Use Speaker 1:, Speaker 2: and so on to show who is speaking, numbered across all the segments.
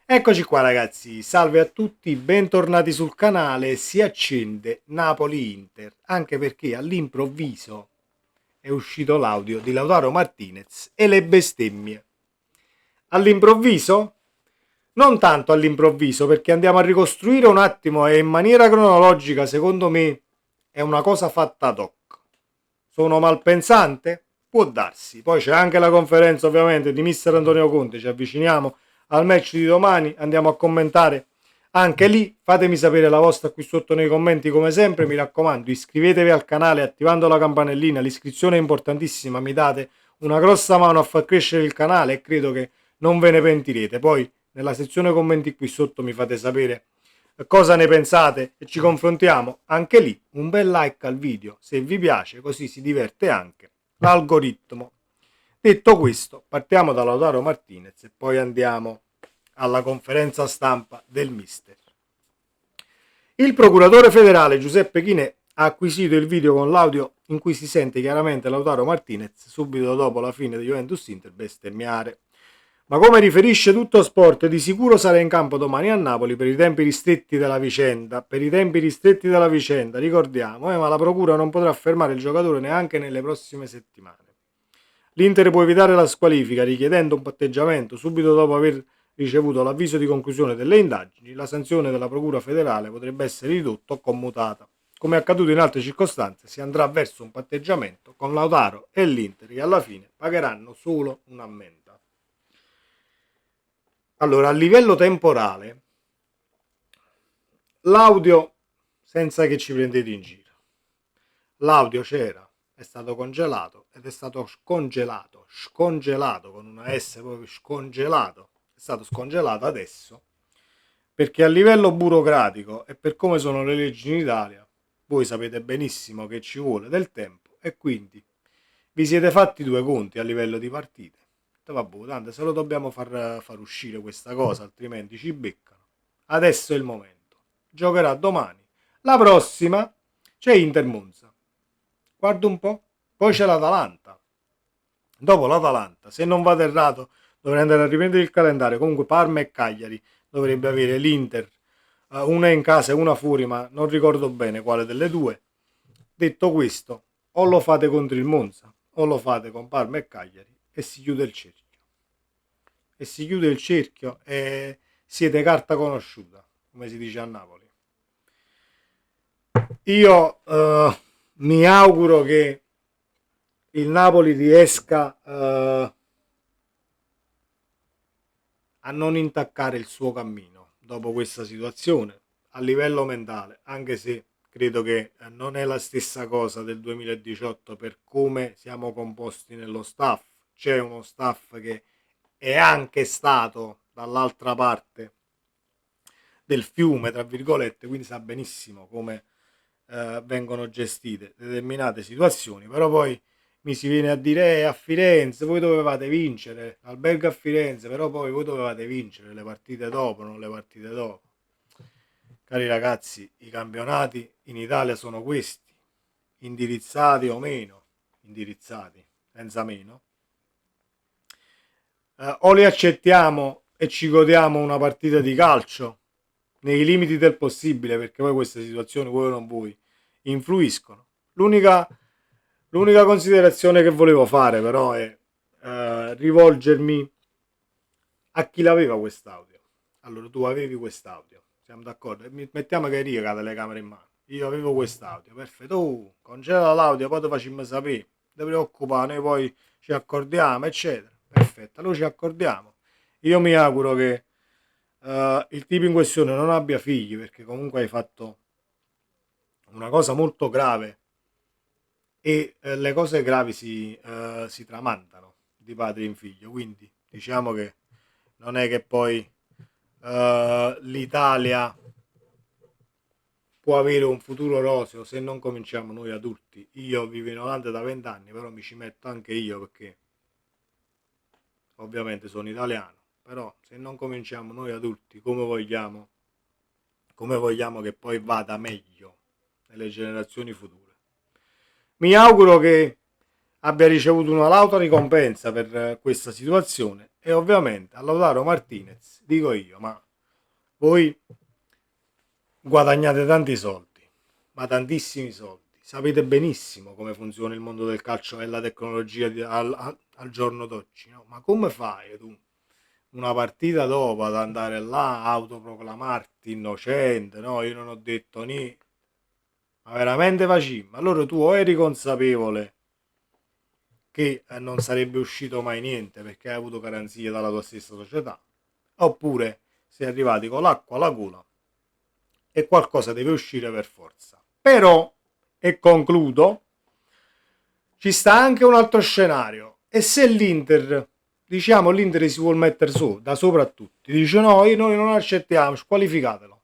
Speaker 1: Eccoci qua ragazzi, salve a tutti, bentornati sul canale. Si accende Napoli-Inter, anche perché all'improvviso è uscito l'audio di Lautaro Martinez e le bestemmie. All'improvviso? Non tanto all'improvviso, perché andiamo a ricostruire un attimo e in maniera cronologica, secondo me, è una cosa fatta ad hoc. Sono malpensante? Può darsi. Poi c'è anche la conferenza ovviamente di mister Antonio Conte, ci avviciniamo al match di domani, andiamo a commentare anche lì. Fatemi sapere la vostra qui sotto nei commenti come sempre, mi raccomando iscrivetevi al canale attivando la campanellina, l'iscrizione è importantissima, mi date una grossa mano a far crescere il canale e credo che non ve ne pentirete. Poi nella sezione commenti qui sotto mi fate sapere cosa ne pensate e ci confrontiamo anche lì. Un bel like al video se vi piace, così si diverte anche l'algoritmo. Detto questo, partiamo da Lautaro Martinez e poi andiamo alla conferenza stampa del mister. Il procuratore federale Giuseppe Chinè ha acquisito il video con l'audio in cui si sente chiaramente Lautaro Martinez subito dopo la fine di Juventus Inter bestemmiare. Ma come riferisce Tutto Sport, di sicuro sarà in campo domani a Napoli per i tempi ristretti della vicenda. Ricordiamo, ma la procura non potrà fermare il giocatore neanche nelle prossime settimane. L'Inter può evitare la squalifica richiedendo un patteggiamento subito dopo aver ricevuto l'avviso di conclusione delle indagini. La sanzione della procura federale potrebbe essere ridotta o commutata. Come è accaduto in altre circostanze, si andrà verso un patteggiamento con Lautaro e l'Inter che alla fine pagheranno solo un'ammenda. Allora, a livello temporale, l'audio, senza che ci prendete in giro, l'audio c'era, è stato congelato ed è stato scongelato con una S proprio scongelato, è stato scongelato adesso, perché a livello burocratico e per come sono le leggi in Italia, voi sapete benissimo che ci vuole del tempo e quindi vi siete fatti due conti a livello di partite. Vabbè, tanto se lo dobbiamo far uscire questa cosa, altrimenti ci beccano. Adesso è il momento. Giocherà domani. La prossima c'è Inter Monza. Guarda un po'. Poi c'è l'Atalanta. Dopo l'Atalanta, se non vado errato, dovrei andare a riprendere il calendario. Comunque Parma e Cagliari dovrebbe avere l'Inter. Una in casa e una fuori, ma non ricordo bene quale delle due. Detto questo, o lo fate contro il Monza o lo fate con Parma e Cagliari e si chiude il cerchio. E si chiude il cerchio e siete carta conosciuta, come si dice a Napoli. Io mi auguro che il Napoli riesca a non intaccare il suo cammino dopo questa situazione a livello mentale, anche se credo che non è la stessa cosa del 2018 per come siamo composti nello staff. C'è uno staff che è anche stato dall'altra parte del fiume, tra virgolette, quindi sa benissimo come vengono gestite determinate situazioni, però poi mi si viene a dire a Firenze voi dovevate vincere, albergo a Firenze, però poi voi dovevate vincere le partite dopo, non le partite dopo. Cari ragazzi, i campionati in Italia sono questi, indirizzati o meno, indirizzati, senza meno. O li accettiamo e ci godiamo una partita di calcio nei limiti del possibile, perché poi queste situazioni, voi o non voi, influiscono. L'unica considerazione che volevo fare però è rivolgermi a chi l'aveva quest'audio. Allora, tu avevi quest'audio, siamo d'accordo? Mettiamo che io ho la telecamera in mano. Io avevo quest'audio, perfetto. Congela l'audio, poi ti facciamo sapere. Non ti preoccupare, noi poi ci accordiamo, eccetera. Perfetto, allora ci accordiamo. Io mi auguro che il tipo in questione non abbia figli, perché comunque hai fatto una cosa molto grave e le cose gravi si tramandano di padre in figlio, quindi diciamo che non è che poi l'Italia può avere un futuro roseo se non cominciamo noi adulti. Io vivo in Olanda da 20 anni, però mi ci metto anche io perché ovviamente sono italiano, però se non cominciamo noi adulti come vogliamo che poi vada meglio nelle generazioni future. Mi auguro che abbia ricevuto una lauta ricompensa per questa situazione E ovviamente a Lautaro Martinez dico io, ma voi guadagnate tanti soldi, ma tantissimi soldi. Sapete benissimo come funziona il mondo del calcio e la tecnologia al giorno d'oggi, no? Ma come fai tu, una partita dopo, ad andare là, autoproclamarti innocente? No, io non ho detto niente. Ma veramente facimmo? Allora tu o eri consapevole che non sarebbe uscito mai niente perché hai avuto garanzie dalla tua stessa società, oppure sei arrivati con l'acqua alla gola e qualcosa deve uscire per forza. Però, e concludo, ci sta anche un altro scenario. E se l'Inter, diciamo l'Inter si vuol mettere su, da sopra a tutti, dice no, noi non accettiamo, squalificatelo.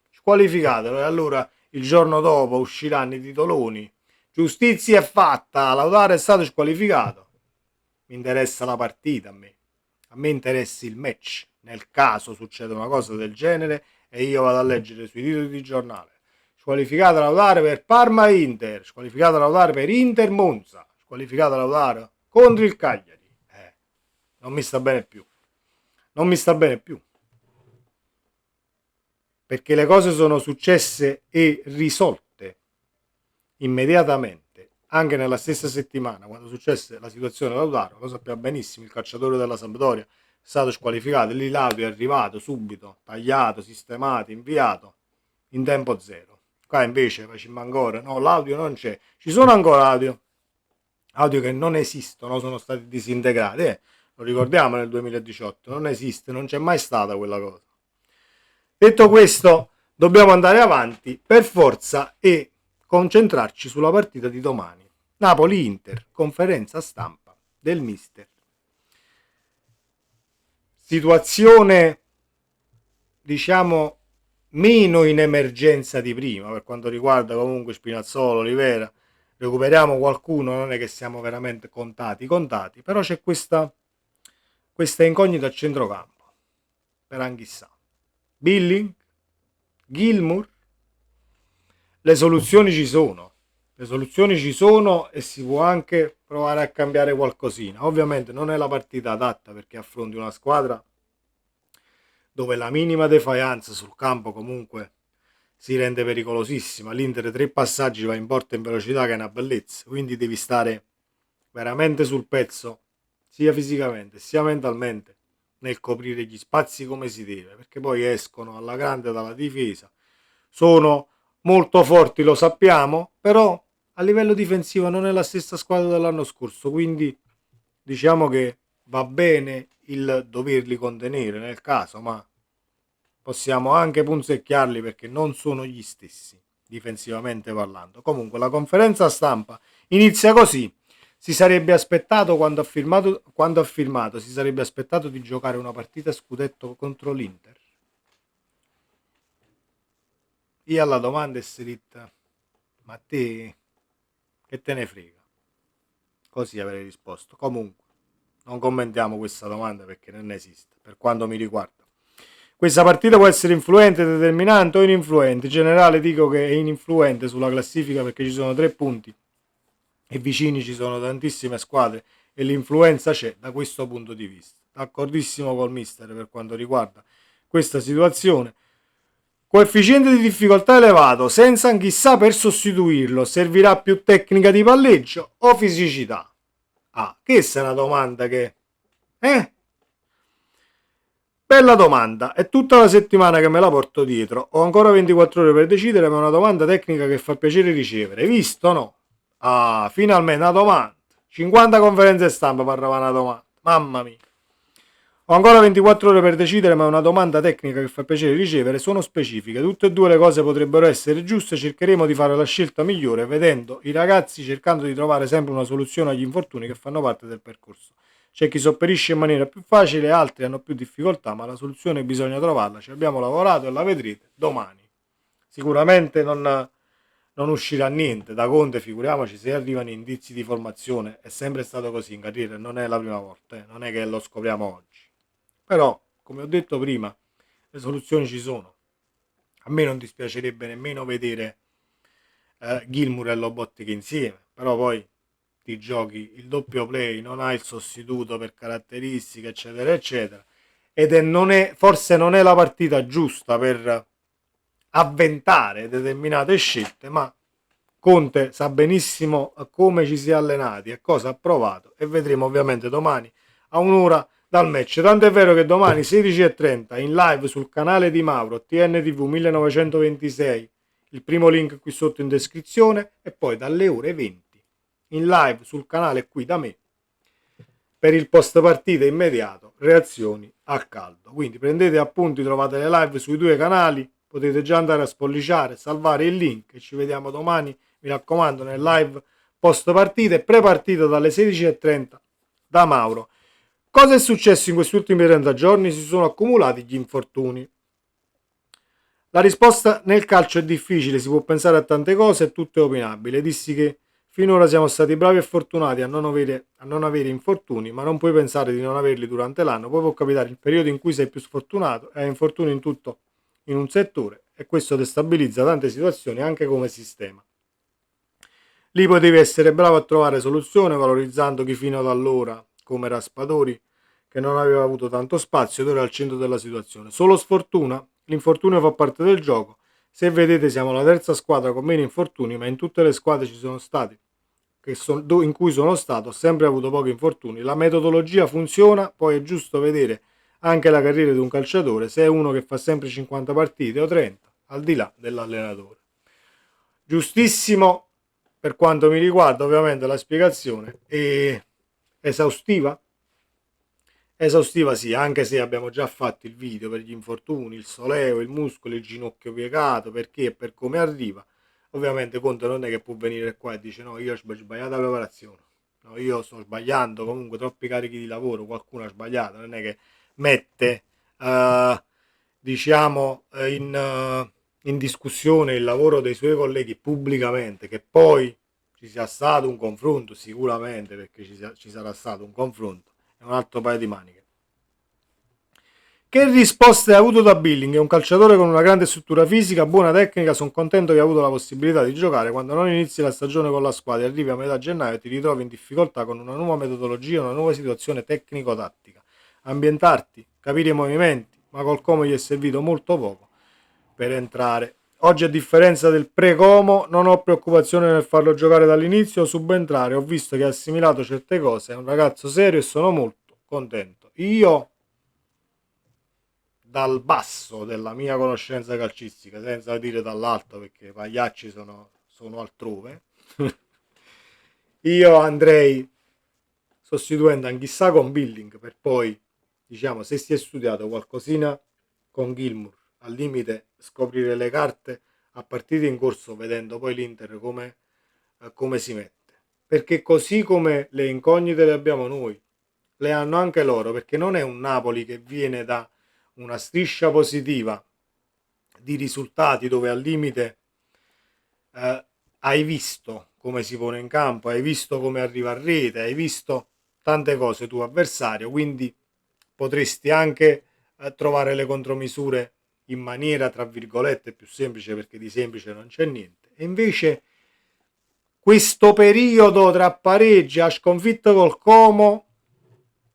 Speaker 1: Squalificatelo. E allora il giorno dopo usciranno i titoloni. Giustizia è fatta, Lautaro è stato squalificato. Mi interessa la partita a me. A me interessa il match. Nel caso succeda una cosa del genere e io vado a leggere sui titoli di giornale. Squalificato Lautaro per Parma Inter, squalificato Lautaro per Inter Monza, squalificato Lautaro contro il Cagliari. Non mi sta bene più. Non mi sta bene più. Perché le cose sono successe e risolte immediatamente, anche nella stessa settimana, quando successe la situazione Lautaro, lo sappiamo benissimo, il calciatore della Sampdoria è stato squalificato, e lì l'audio è arrivato subito, tagliato, sistemato, inviato, in tempo zero. Qua invece facciamo ancora, no, l'audio non c'è, ci sono ancora audio che non esistono, sono stati disintegrati, lo ricordiamo nel 2018, non esiste, non c'è mai stata quella cosa. Detto questo, dobbiamo andare avanti per forza e concentrarci sulla partita di domani. Napoli-Inter, conferenza stampa del mister. Situazione, diciamo, meno in emergenza di prima per quanto riguarda comunque Spinazzola, Olivera. Recuperiamo qualcuno, non è che siamo veramente contati, però c'è questa incognita a centrocampo per Anghissà. Billing, Gilmour, le soluzioni ci sono. Le soluzioni ci sono e si può anche provare a cambiare qualcosina. Ovviamente non è la partita adatta perché affronti una squadra dove la minima defiance sul campo comunque si rende pericolosissima. L'Inter 3 passaggi va in porta in velocità che è una bellezza, quindi devi stare veramente sul pezzo sia fisicamente sia mentalmente nel coprire gli spazi come si deve, perché poi escono alla grande dalla difesa, sono molto forti, lo sappiamo, però a livello difensivo non è la stessa squadra dell'anno scorso, quindi diciamo che va bene il doverli contenere nel caso, ma possiamo anche punzecchiarli perché non sono gli stessi difensivamente parlando. Comunque la conferenza stampa inizia così. Si sarebbe aspettato quando ha firmato, si sarebbe aspettato di giocare una partita scudetto contro l'Inter. Io alla domanda è scritta, ma te che te ne frega? Così avrei risposto. Comunque, non commentiamo questa domanda perché non esiste, per quanto mi riguarda. Questa partita può essere influente, determinante o ininfluente. In generale dico che è ininfluente sulla classifica perché ci sono 3 punti e vicini ci sono tantissime squadre e l'influenza c'è da questo punto di vista. D'accordissimo col mister per quanto riguarda questa situazione. Coefficiente di difficoltà elevato, senza chissà per sostituirlo, servirà più tecnica di palleggio o fisicità? Ah, questa è una domanda che... Bella domanda, è tutta la settimana che me la porto dietro, ho ancora 24 ore per decidere, ma è una domanda tecnica che fa piacere ricevere, visto no? Ah, finalmente una domanda, 50 conferenze stampa per arrivare a una domanda, mamma mia. Ho ancora 24 ore per decidere, ma è una domanda tecnica che fa piacere ricevere, sono specifiche, tutte e due le cose potrebbero essere giuste, cercheremo di fare la scelta migliore, vedendo i ragazzi cercando di trovare sempre una soluzione agli infortuni che fanno parte del percorso. C'è chi sopperisce in maniera più facile, altri hanno più difficoltà, ma la soluzione bisogna trovarla, ci abbiamo lavorato e la vedrete domani. Sicuramente non uscirà niente, da Conte figuriamoci se arrivano indizi di formazione, è sempre stato così in carriera, non è la prima volta, non è che lo scopriamo oggi. Però, come ho detto prima, le soluzioni ci sono. A me non dispiacerebbe nemmeno vedere Gilmour e Lobotka insieme, però poi ti giochi il doppio play, non hai il sostituto per caratteristiche, eccetera, eccetera, forse non è la partita giusta per avventare determinate scelte, ma Conte sa benissimo come ci si è allenati e cosa ha provato, e vedremo ovviamente domani a un'ora dal match. Tanto è vero che domani 16:30 in live sul canale di Mauro, TNTV 1926, il primo link qui sotto in descrizione, e poi dalle ore 20 in live sul canale qui da me per il post partita immediato, reazioni a caldo. Quindi prendete appunti, trovate le live sui due canali, potete già andare a spolliciare, salvare il link, e ci vediamo domani, mi raccomando, nel live post partita e pre-partita dalle 16:30 da Mauro. Cosa è successo in questi ultimi 30 giorni? Si sono accumulati gli infortuni. La risposta: nel calcio è difficile, si può pensare a tante cose e tutto è opinabile. Dissi che finora siamo stati bravi e fortunati a non avere infortuni, ma non puoi pensare di non averli durante l'anno. Poi può capitare il periodo in cui sei più sfortunato e hai infortuni in tutto in un settore, e questo destabilizza tante situazioni anche come sistema. Lì poi devi essere bravo a trovare soluzione, valorizzando chi fino ad allora, come Raspadori, che non aveva avuto tanto spazio ed ora è al centro della situazione. Solo sfortuna? L'infortunio fa parte del gioco. Se vedete, siamo la terza squadra con meno infortuni, ma in tutte le squadre ci sono stati in cui sono stato, ho sempre avuto pochi infortuni. La metodologia funziona, poi è giusto vedere anche la carriera di un calciatore, se è uno che fa sempre 50 partite o 30, al di là dell'allenatore. Giustissimo per quanto mi riguarda, ovviamente la spiegazione è esaustiva. Esaustiva sì, anche se abbiamo già fatto il video per gli infortuni, il solleo, il muscolo, il ginocchio piegato, perché e per come arriva. Ovviamente Conte non è che può venire qua e dice no, io ho sbagliato la preparazione, no, io sto sbagliando, comunque troppi carichi di lavoro, qualcuno ha sbagliato, non è che mette diciamo in discussione il lavoro dei suoi colleghi pubblicamente. Che poi ci sia stato un confronto sicuramente, perché ci sarà stato un confronto, è un altro paio di maniche. Che risposte hai avuto da Billing? È un calciatore con una grande struttura fisica, buona tecnica, sono contento che hai avuto la possibilità di giocare. Quando non inizi la stagione con la squadra e arrivi a metà gennaio ti ritrovi in difficoltà con una nuova metodologia, una nuova situazione tecnico-tattica. Ambientarti, capire i movimenti, ma col Como gli è servito molto poco per entrare. Oggi, a differenza del pre-Como, non ho preoccupazione nel farlo giocare dall'inizio o subentrare. Ho visto che ha assimilato certe cose, è un ragazzo serio e sono molto contento. Io, dal basso della mia conoscenza calcistica, senza dire dall'alto perché i pagliacci sono altrove, io andrei sostituendo anche chissà con Billing, per poi, diciamo, se si è studiato qualcosina con Gilmour, al limite scoprire le carte a partire in corso, vedendo poi l'Inter come si mette. Perché così come le incognite le abbiamo noi, le hanno anche loro, perché non è un Napoli che viene da una striscia positiva di risultati dove al limite hai visto come si pone in campo, hai visto come arriva a rete, hai visto tante cose tuo avversario, quindi potresti anche trovare le contromisure in maniera tra virgolette più semplice, perché di semplice non c'è niente. E invece questo periodo tra pareggi a sconfitta col Como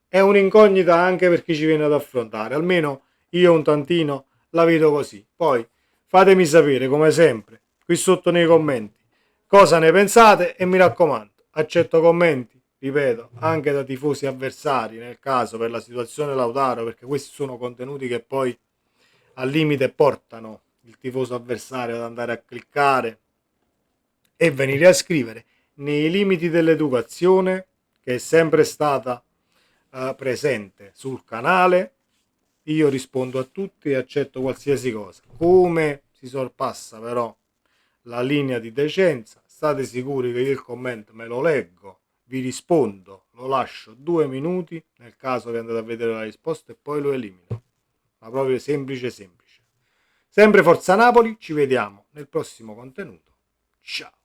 Speaker 1: è un'incognita anche per chi ci viene ad affrontare, almeno io un tantino la vedo così. Poi fatemi sapere come sempre qui sotto nei commenti cosa ne pensate, e mi raccomando, accetto commenti, ripeto, anche da tifosi avversari nel caso, per la situazione Lautaro, perché questi sono contenuti che poi al limite portano il tifoso avversario ad andare a cliccare e venire a scrivere, nei limiti dell'educazione che è sempre stata presente sul canale. Io rispondo a tutti e accetto qualsiasi cosa. Come si sorpassa però la linea di decenza, state sicuri che io il commento me lo leggo, vi rispondo, lo lascio 2 minuti nel caso che andate a vedere la risposta e poi lo elimino. Ma proprio semplice semplice. Sempre Forza Napoli, ci vediamo nel prossimo contenuto. Ciao.